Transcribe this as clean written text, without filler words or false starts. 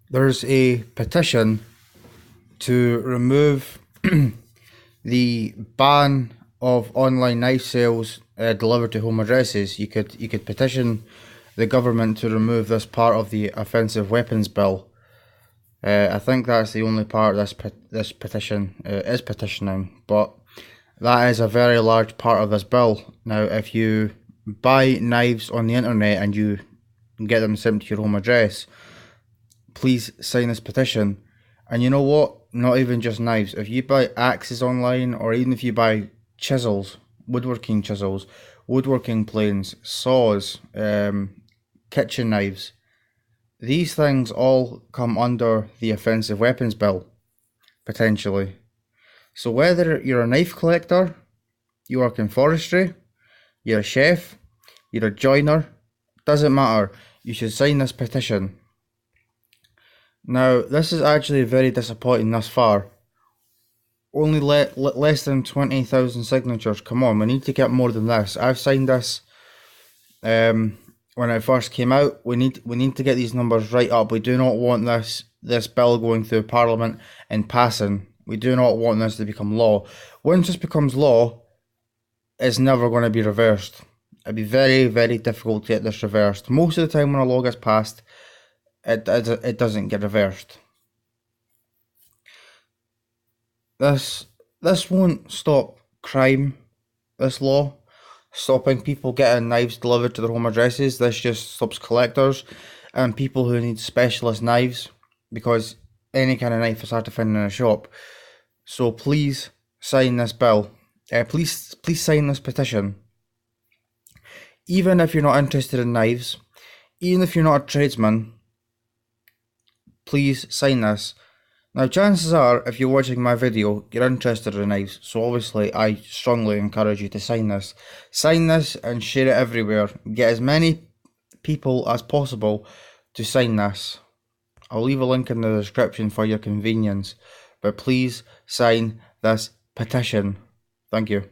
There's a petition to remove the ban of online knife sales delivered to home addresses. You could petition the government to remove this part of the offensive weapons bill. I think that's the only part this petition is petitioning, but that is a very large part of this bill. Now, if you buy knives on the internet and you get them sent to your home address, please sign this petition. And you know what? Not even just knives. If you buy axes online, or even if you buy chisels, woodworking chisels, woodworking planes, saws, kitchen knives, these things all come under the offensive weapons bill, potentially. So whether you're a knife collector, you work in forestry, you're a chef, you're a joiner, doesn't matter. You should sign this petition. Now, this is actually very disappointing thus far. Only less than 20,000 signatures. Come on, we need to get more than this. I've signed this when it first came out. We need to get these numbers right up. We do not want this bill going through Parliament and passing. We do not want this to become law. Once this becomes law, it's never going to be reversed. It'd be very, very difficult to get this reversed. Most of the time when a law gets passed, it doesn't get reversed. This won't stop crime, this law, stopping people getting knives delivered to their home addresses. This just stops collectors and people who need specialist knives, because any kind of knife is hard to find in a shop. So please sign this bill. Please sign this petition. Even if you're not interested in knives, even if you're not a tradesman, please sign this. Now, chances are, if you're watching my video, you're interested in knives, so obviously I strongly encourage you to sign this. Sign this and share it everywhere. Get as many people as possible to sign this. I'll leave a link in the description for your convenience, but please sign this petition. Thank you.